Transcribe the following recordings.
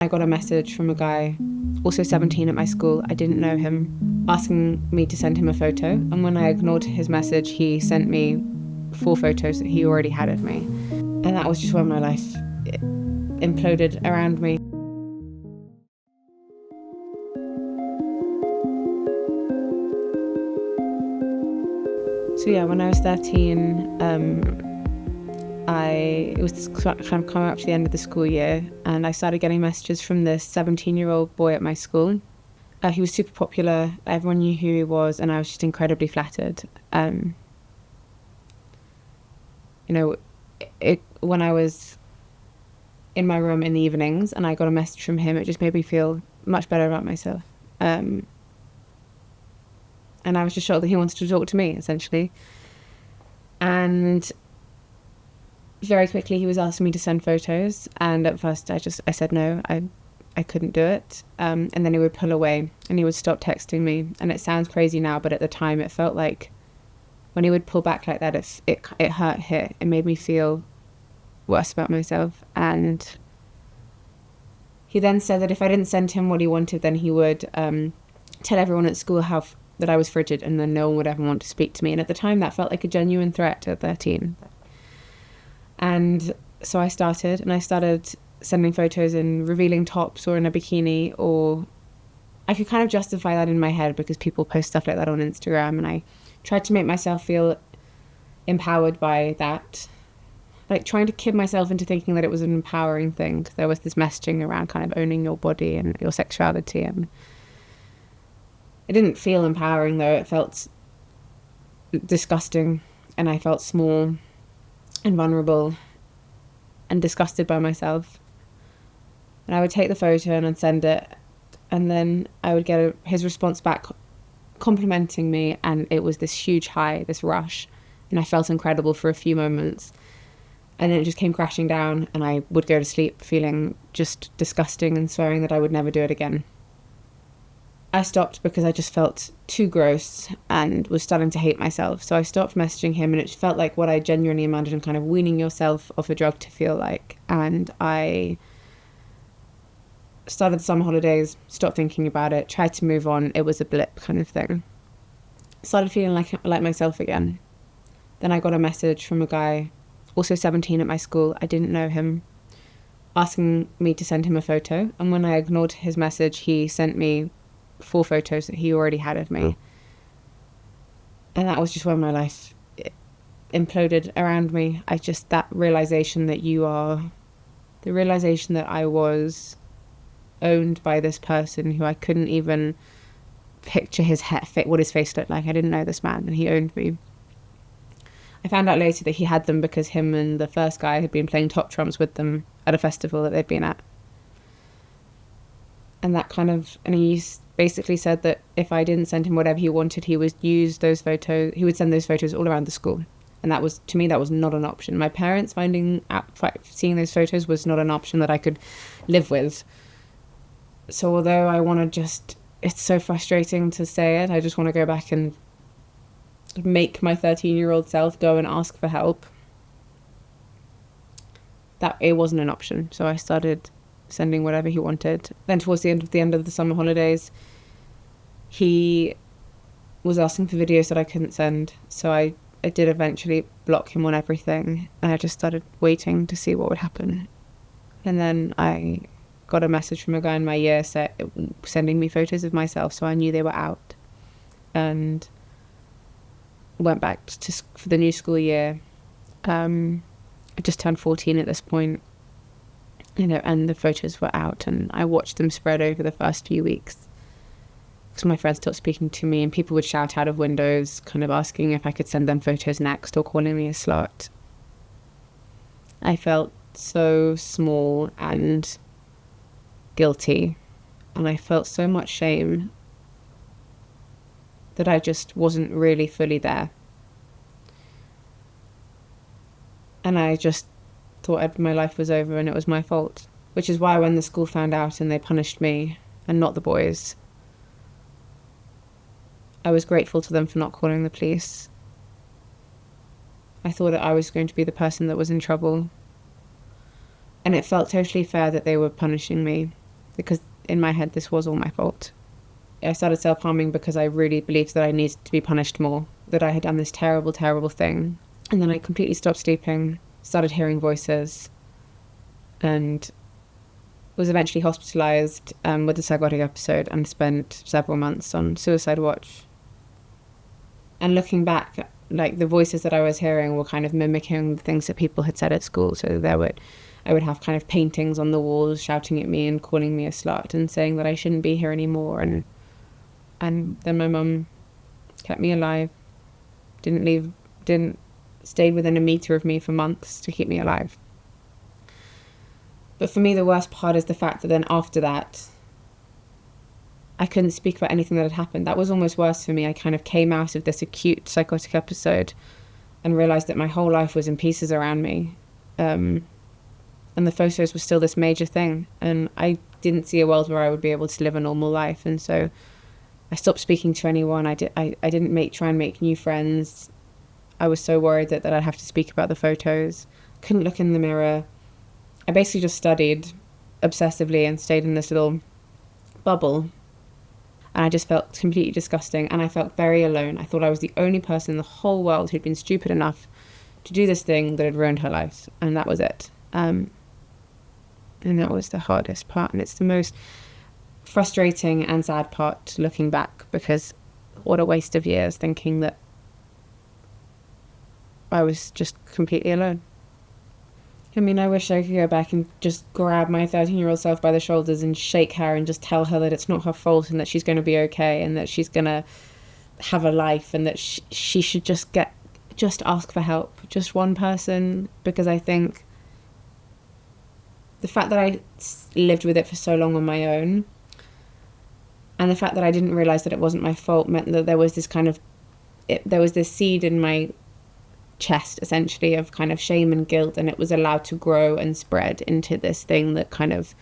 I got a message from a guy, also 17 at my school, I didn't know him, asking me to send him a photo. And when I ignored his message, he sent me 4 photos that he already had of me. And that was just when my life imploded around me. So yeah, when I was 13, it was kind of coming up to the end of the school year, and I started getting messages from this 17-year-old boy at my school. He was super popular, everyone knew who he was, and I was just incredibly flattered. When I was in my room in the evenings and I got a message from him, it just made me feel much better about myself. And I was just shocked that he wanted to talk to me, essentially. And very quickly he was asking me to send photos, and at first I said no, I couldn't do it. And then he would pull away and he would stop texting me. And it sounds crazy now, but at the time it felt like when he would pull back like that, it hurt here. It made me feel worse about myself. And he then said that if I didn't send him what he wanted, then he would tell everyone at school that I was frigid, and then no one would ever want to speak to me. And at the time that felt like a genuine threat at 13. And so I started sending photos in revealing tops or in a bikini, or I could kind of justify that in my head because people post stuff like that on Instagram, and I tried to make myself feel empowered by that, like trying to kid myself into thinking that it was an empowering thing, because there was this messaging around kind of owning your body and your sexuality, and it didn't feel empowering though. It felt disgusting, and I felt small and vulnerable and disgusted by myself. And I would take the photo and I'd send it, and then I would get his response back complimenting me, and it was this huge high, this rush, and I felt incredible for a few moments, and then it just came crashing down, and I would go to sleep feeling just disgusting and swearing that I would never do it again. I stopped because I just felt too gross and was starting to hate myself. So I stopped messaging him, and it felt like what I genuinely imagined kind of weaning yourself off a drug to feel like. And I started the summer holidays, stopped thinking about it, tried to move on. It was a blip kind of thing. Started feeling like myself again. Then I got a message from a guy, also 17 at my school, I didn't know him, asking me to send him a photo. And when I ignored his message, he sent me 4 photos that he already had of me. And that was just when my life imploded around me. That realization that I was owned by this person who I couldn't even picture what his face looked like. I didn't know this man, and he owned me. I found out later that he had them because him and the first guy had been playing top trumps with them at a festival that they'd been at. And he basically said that if I didn't send him whatever he wanted, he would send those photos all around the school. And that was not an option. My parents seeing those photos was not an option that I could live with. So although it's so frustrating to say it, I just want to go back and make my 13-year-old self go and ask for help. That it wasn't an option. So I started sending whatever he wanted. Then towards the end of the summer holidays, he was asking for videos that I couldn't send. So I did eventually block him on everything, and I just started waiting to see what would happen. And then I got a message from a guy in my year sending me photos of myself, so I knew they were out. And went back for the new school year. I just turned 14 at this point. And the photos were out, and I watched them spread over the first few weeks because my friends stopped speaking to me, and people would shout out of windows kind of asking if I could send them photos next or calling me a slut. I felt so small and guilty, and I felt so much shame that I just wasn't really fully there. And I just thought my life was over and it was my fault, which is why when the school found out and they punished me and not the boys, I was grateful to them for not calling the police. I thought that I was going to be the person that was in trouble, and it felt totally fair that they were punishing me because in my head this was all my fault. I started self-harming because I really believed that I needed to be punished more, that I had done this terrible, terrible thing. And then I completely stopped sleeping, started hearing voices, and was eventually hospitalised with a psychotic episode and spent several months on suicide watch. And looking back, like, the voices that I was hearing were kind of mimicking the things that people had said at school. So I would have kind of paintings on the walls shouting at me and calling me a slut and saying that I shouldn't be here anymore. And then my mum kept me alive, stayed within a metre of me for months to keep me alive. But for me, the worst part is the fact that then after that, I couldn't speak about anything that had happened. That was almost worse for me. I kind of came out of this acute psychotic episode and realised that my whole life was in pieces around me. And the photos were still this major thing. And I didn't see a world where I would be able to live a normal life. And so I stopped speaking to anyone. I didn't try and make new friends. I was so worried that I'd have to speak about the photos. Couldn't look in the mirror. I basically just studied obsessively and stayed in this little bubble. And I just felt completely disgusting. And I felt very alone. I thought I was the only person in the whole world who'd been stupid enough to do this thing that had ruined her life. And that was it. And that was the hardest part. And it's the most frustrating and sad part looking back, because what a waste of years thinking that I was just completely alone. I mean, I wish I could go back and just grab my 13-year-old self by the shoulders and shake her and just tell her that it's not her fault and that she's going to be okay and that she's going to have a life and that she should just ask for help. Just one person, because I think the fact that I lived with it for so long on my own and the fact that I didn't realise that it wasn't my fault meant that there was this seed in my chest, essentially, of kind of shame and guilt, and it was allowed to grow and spread into this thing that kind of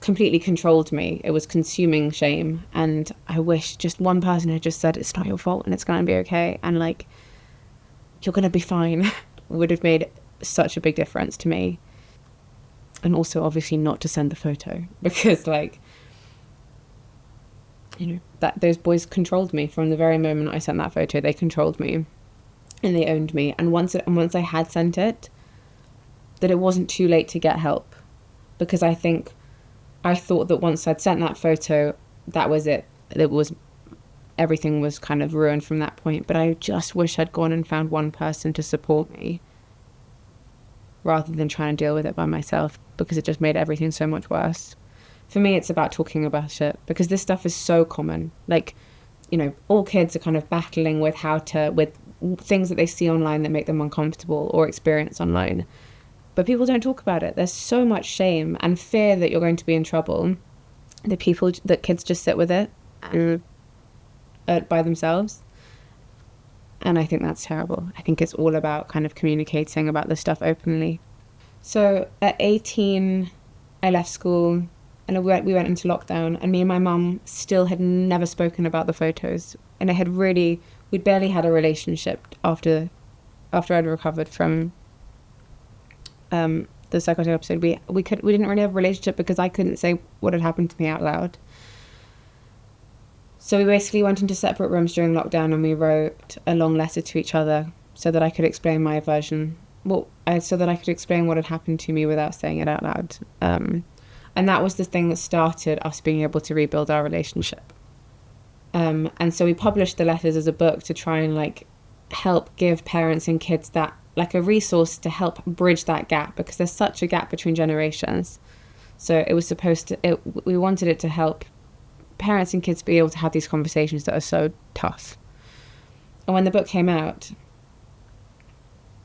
completely controlled me. It was consuming shame, and I wish just one person had just said, it's not your fault and it's going to be okay, and like, you're going to be fine, would have made such a big difference to me. And also obviously not to send the photo, because like, you know, that those boys controlled me from the very moment I sent that photo. They controlled me and they owned me. And once I had sent it, that it wasn't too late to get help, because I thought that once I'd sent that photo, that was it. Everything was kind of ruined from that point. But I just wish I'd gone and found one person to support me rather than trying to deal with it by myself, because it just made everything so much worse. For me, it's about talking about it, because this stuff is so common. Like, you know, all kids are kind of battling with with things that they see online that make them uncomfortable or experience online. But people don't talk about it. There's so much shame and fear that you're going to be in trouble that kids just sit with it by themselves. And I think that's terrible. I think it's all about kind of communicating about this stuff openly. So at 18, I left school and we went into lockdown, and me and my mum still had never spoken about the photos. And we'd barely had a relationship after I'd recovered from the psychotic episode. We didn't really have a relationship because I couldn't say what had happened to me out loud. So we basically went into separate rooms during lockdown, and we wrote a long letter to each other so that I could explain my version. So that I could explain what had happened to me without saying it out loud. And that was the thing that started us being able to rebuild our relationship. And so we published the letters as a book to try and like help give parents and kids that, like, a resource to help bridge that gap, because there's such a gap between generations. So it was we wanted it to help parents and kids be able to have these conversations that are so tough. And when the book came out,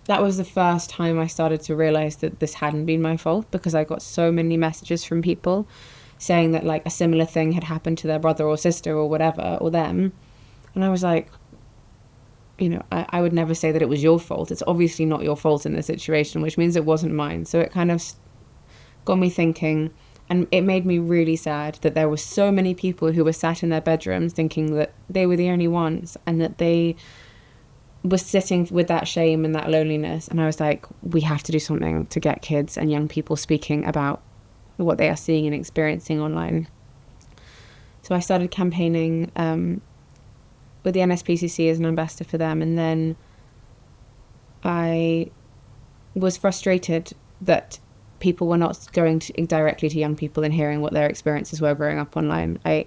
that was the first time I started to realize that this hadn't been my fault, because I got so many messages from people saying that like a similar thing had happened to their brother or sister or whatever, or them. And I was like, you know, I would never say that it was your fault. It's obviously not your fault in this situation, which means it wasn't mine. So it kind of got me thinking, and it made me really sad that there were so many people who were sat in their bedrooms thinking that they were the only ones, and that they were sitting with that shame and that loneliness. And I was like, we have to do something to get kids and young people speaking about what they are seeing and experiencing online. So I started campaigning with the NSPCC as an ambassador for them, and then I was frustrated that people were not going directly to young people and hearing what their experiences were growing up online. I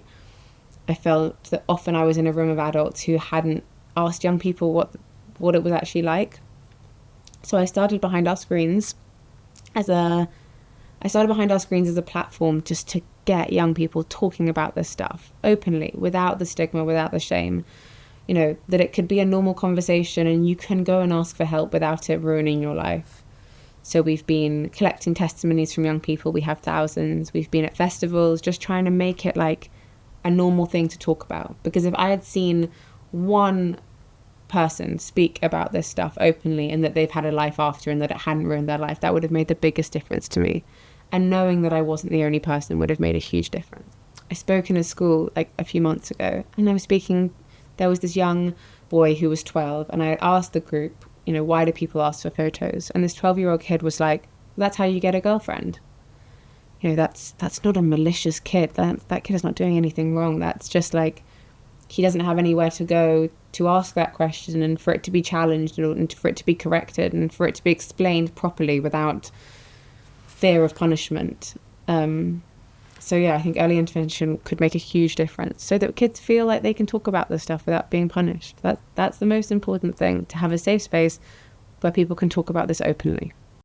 felt that often I was in a room of adults who hadn't asked young people what it was actually like. So I started Behind Our Screens as a platform just to get young people talking about this stuff openly, without the stigma, without the shame. You know, that it could be a normal conversation and you can go and ask for help without it ruining your life. So we've been collecting testimonies from young people. We have thousands. We've been at festivals just trying to make it like a normal thing to talk about. Because if I had seen one person speak about this stuff openly and that they've had a life after and that it hadn't ruined their life, that would have made the biggest difference to me. And knowing that I wasn't the only person would have made a huge difference. I spoke in a school like a few months ago, and I was speaking. There was this young boy who was 12, and I asked the group, you know, why do people ask for photos? And this 12-year-old kid was like, that's how you get a girlfriend. You know, that's not a malicious kid. That kid is not doing anything wrong. That's just like, he doesn't have anywhere to go to ask that question, and for it to be challenged and for it to be corrected and for it to be explained properly without fear of punishment. So yeah, I think early intervention could make a huge difference so that kids feel like they can talk about this stuff without being punished. That's the most important thing, to have a safe space where people can talk about this openly.